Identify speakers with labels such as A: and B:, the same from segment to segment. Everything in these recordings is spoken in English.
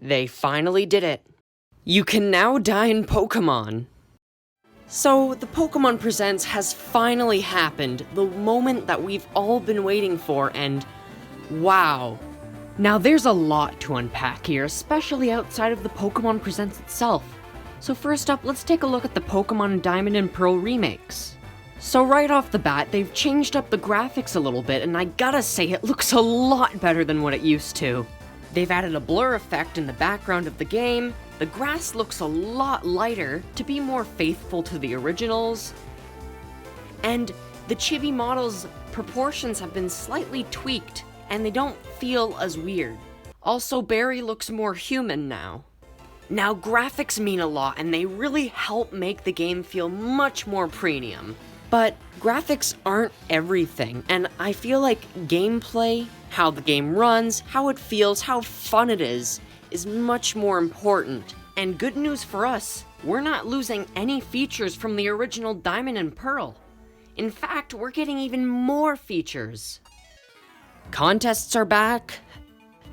A: They finally did it. You can now die in Pokemon. So, the Pokemon Presents has finally happened, the moment that we've all been waiting for, and wow. Now there's a lot to unpack here, especially outside of the Pokemon Presents itself. So first up, let's take a look at the Pokemon Diamond and Pearl remakes. So right off the bat, they've changed up the graphics a little bit, and I gotta say, it looks a lot better than what it used to. They've added a blur effect in the background of the game, the grass looks a lot lighter to be more faithful to the originals, and the chibi models' proportions have been slightly tweaked, and they don't feel as weird. Also, Barry looks more human now. Now, graphics mean a lot, and they really help make the game feel much more premium. But graphics aren't everything, and I feel like gameplay, how the game runs, how it feels, how fun it is much more important. And good news for us, we're not losing any features from the original Diamond and Pearl. In fact, we're getting even more features. Contests are back.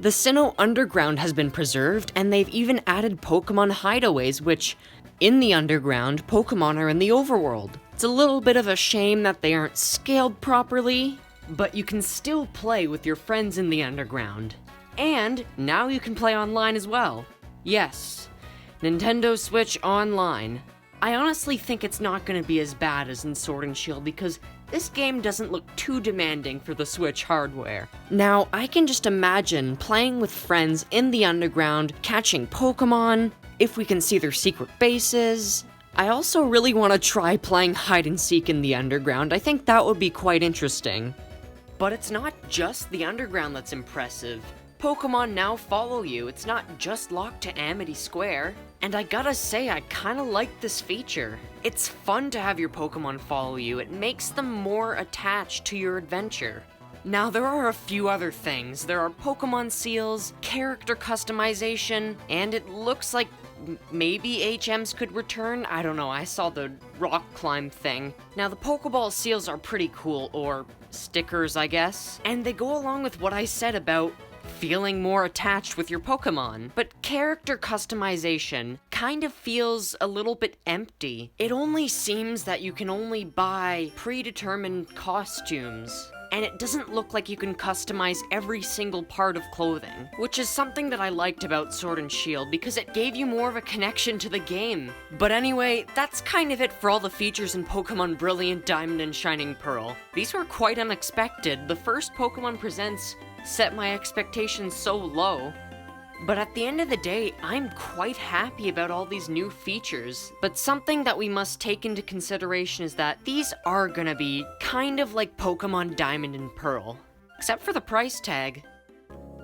A: The Sinnoh Underground has been preserved, and they've even added Pokemon hideaways, which, in the Underground, Pokemon are in the Overworld. It's a little bit of a shame that they aren't scaled properly, but you can still play with your friends in the Underground. And now you can play online as well. Yes, Nintendo Switch Online. I honestly think it's not going to be as bad as in Sword and Shield because this game doesn't look too demanding for the Switch hardware. Now, I can just imagine playing with friends in the Underground, catching Pokemon, if we can see their secret bases. I also really want to try playing hide and seek in the Underground. I think that would be quite interesting. But it's not just the Underground that's impressive. Pokemon now follow you, it's not just locked to Amity Square. And I gotta say, I kinda like this feature. It's fun to have your Pokemon follow you, it makes them more attached to your adventure. Now there are a few other things. There are Pokemon seals, character customization, and it looks like maybe HMs could return? I don't know, I saw the rock climb thing. Now the Pokeball seals are pretty cool, or stickers I guess, and they go along with what I said about feeling more attached with your Pokemon. But character customization kind of feels a little bit empty. It only seems that you can only buy predetermined costumes, and it doesn't look like you can customize every single part of clothing, which is something that I liked about Sword and Shield because it gave you more of a connection to the game. But anyway, that's kind of it for all the features in Pokemon Brilliant Diamond and Shining Pearl. These were quite unexpected. The first Pokemon Presents set my expectations so low. But at the end of the day, I'm quite happy about all these new features. But something that we must take into consideration is that these are gonna be kind of like Pokemon Diamond and Pearl, except for the price tag.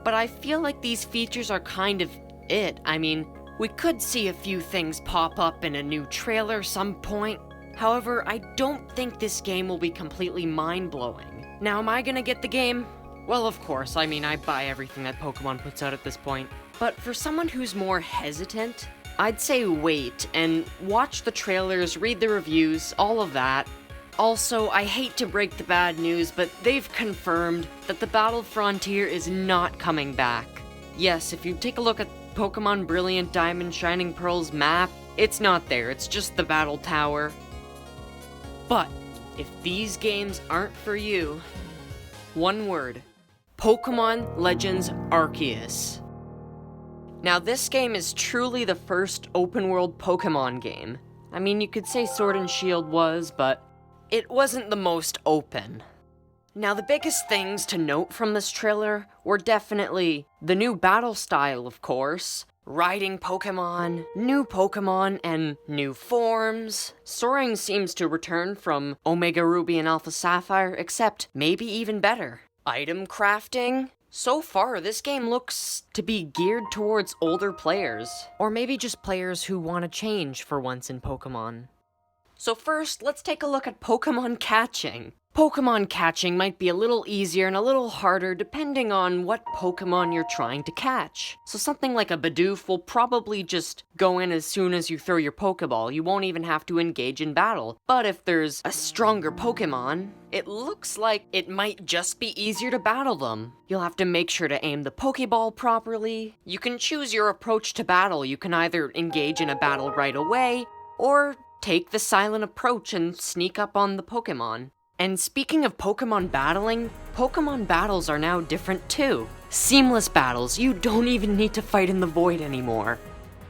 A: But I feel like these features are kind of it. I mean, we could see a few things pop up in a new trailer some point. However, I don't think this game will be completely mind-blowing. Now, am I gonna get the game? Well, of course, I mean, I buy everything that Pokemon puts out at this point. But for someone who's more hesitant, I'd say wait and watch the trailers, read the reviews, all of that. Also, I hate to break the bad news, but they've confirmed that the Battle Frontier is not coming back. Yes, if you take a look at Pokemon Brilliant Diamond Shining Pearl's map, it's not there, it's just the Battle Tower. But if these games aren't for you, one word: Pokemon Legends Arceus. Now this game is truly the first open-world Pokemon game. I mean, you could say Sword and Shield was, but it wasn't the most open. Now the biggest things to note from this trailer were definitely the new battle style, of course, riding Pokemon, and new forms. Soaring seems to return from Omega Ruby and Alpha Sapphire, except maybe even better. Item crafting. So far, this game looks to be geared towards older players, or maybe just players who want to change for once in Pokemon. So first, let's take a look at Pokemon catching. Pokemon catching might be a little easier and a little harder depending on what Pokemon you're trying to catch. So something like a Bidoof will probably just go in as soon as you throw your Pokeball. You won't even have to engage in battle. But if there's a stronger Pokemon, it looks like it might just be easier to battle them. You'll have to make sure to aim the Pokeball properly. You can choose your approach to battle. You can either engage in a battle right away, or take the silent approach and sneak up on the Pokemon. And speaking of Pokemon battling, Pokemon battles are now different too. Seamless battles, you don't even need to fight in the void anymore.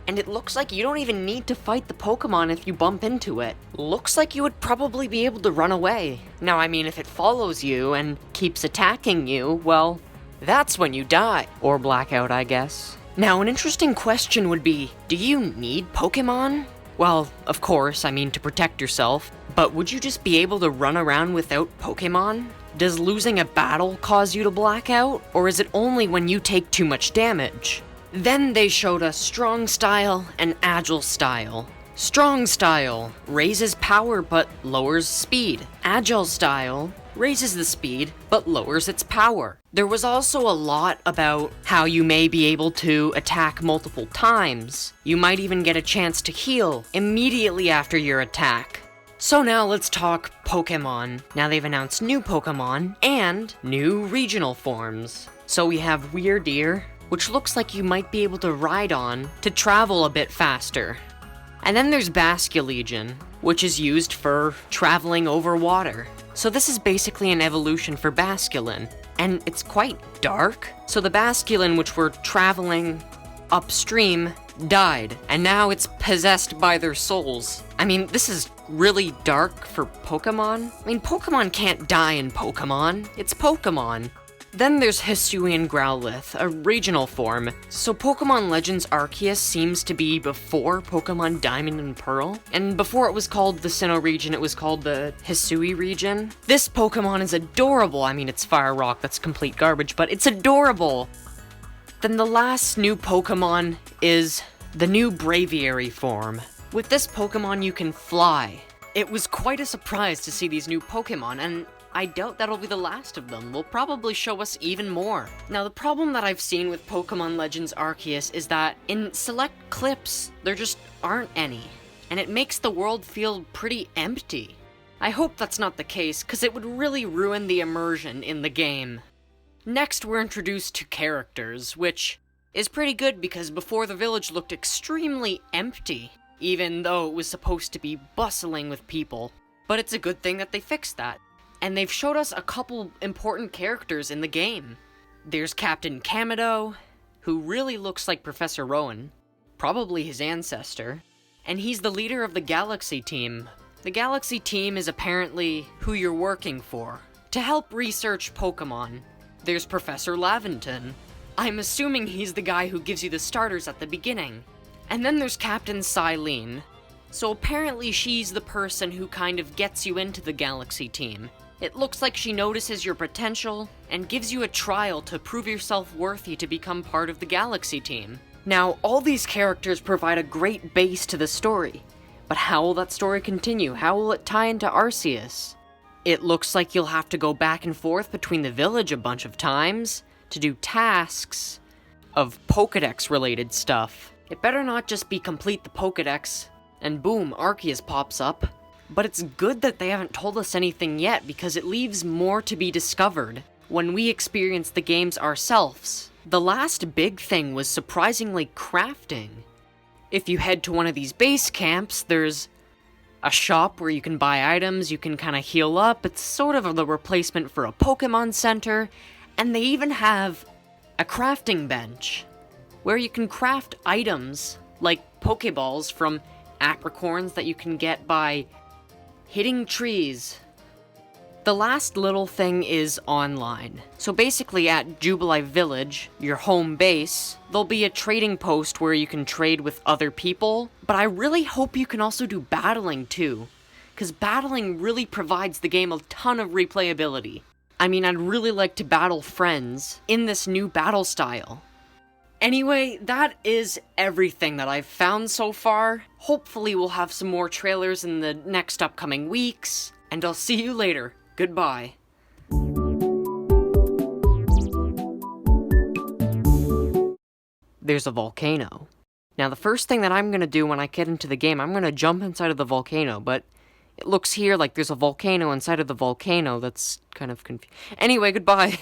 A: And it looks like you don't even need to fight the Pokemon if you bump into it. Looks like you would probably be able to run away. Now, I mean, if it follows you and keeps attacking you, well, that's when you die. Or black out, I guess. Now, an interesting question would be, do you need Pokemon? Well, of course, I mean to protect yourself, but would you just be able to run around without Pokemon? Does losing a battle cause you to black out, or is it only when you take too much damage? Then they showed us Strong Style and Agile Style. Strong Style raises power but lowers speed. Agile Style raises the speed but lowers its power. There was also a lot about how you may be able to attack multiple times. You might even get a chance to heal immediately after your attack. So now let's talk Pokemon. Now they've announced new Pokemon and new regional forms. So we have Weirdeer, which looks like you might be able to ride on to travel a bit faster. And then there's Basculegion, which is used for traveling over water. So this is basically an evolution for Basculin, and it's quite dark. So the Basculin, which were traveling upstream, died, and now it's possessed by their souls. I mean, this is really dark for Pokemon. I mean, Pokemon can't die in Pokemon. It's Pokemon. Then there's Hisuian Growlithe, a regional form. So Pokemon Legends Arceus seems to be before Pokemon Diamond and Pearl. And before it was called the Sinnoh region, it was called the Hisui region. This Pokemon is adorable. I mean, it's Fire Rock, that's complete garbage, but it's adorable. Then the last new Pokemon is the new Braviary form. With this Pokemon, you can fly. It was quite a surprise to see these new Pokemon, and I doubt that'll be the last of them. They'll probably show us even more. Now, the problem that I've seen with Pokemon Legends Arceus is that in select clips, there just aren't any, and it makes the world feel pretty empty. I hope that's not the case, because it would really ruin the immersion in the game. Next, we're introduced to characters, which is pretty good because before the village looked extremely empty, even though it was supposed to be bustling with people. But it's a good thing that they fixed that. And they've showed us a couple important characters in the game. There's Captain Kamido, who really looks like Professor Rowan, probably his ancestor, and he's the leader of the Galaxy Team. The Galaxy Team is apparently who you're working for, to help research Pokemon. There's Professor Laventon. I'm assuming he's the guy who gives you the starters at the beginning. And then there's Captain Silene. So apparently she's the person who kind of gets you into the Galaxy Team. It looks like she notices your potential and gives you a trial to prove yourself worthy to become part of the Galaxy Team. Now, all these characters provide a great base to the story, but how will that story continue? How will it tie into Arceus? It looks like you'll have to go back and forth between the village a bunch of times to do tasks of Pokédex-related stuff. It better not just be complete the Pokédex, and boom, Arceus pops up. But it's good that they haven't told us anything yet, because it leaves more to be discovered when we experience the games ourselves. The last big thing was surprisingly crafting. If you head to one of these base camps, there's a shop where you can buy items, you can kind of heal up. It's sort of the replacement for a Pokemon Center, and they even have a crafting bench where you can craft items like Pokeballs from apricorns that you can get by hitting trees. The last little thing is online. So basically at Jubilee Village, your home base, there'll be a trading post where you can trade with other people, but I really hope you can also do battling too, because battling really provides the game a ton of replayability. I mean, I'd really like to battle friends in this new battle style. Anyway, that is everything that I've found so far. Hopefully we'll have some more trailers in the next upcoming weeks, and I'll see you later. Goodbye. There's a volcano. Now, the first thing that I'm gonna do when I get into the game, I'm gonna jump inside of the volcano, but it looks here like there's a volcano inside of the volcano. That's kind of confusing. Anyway, goodbye.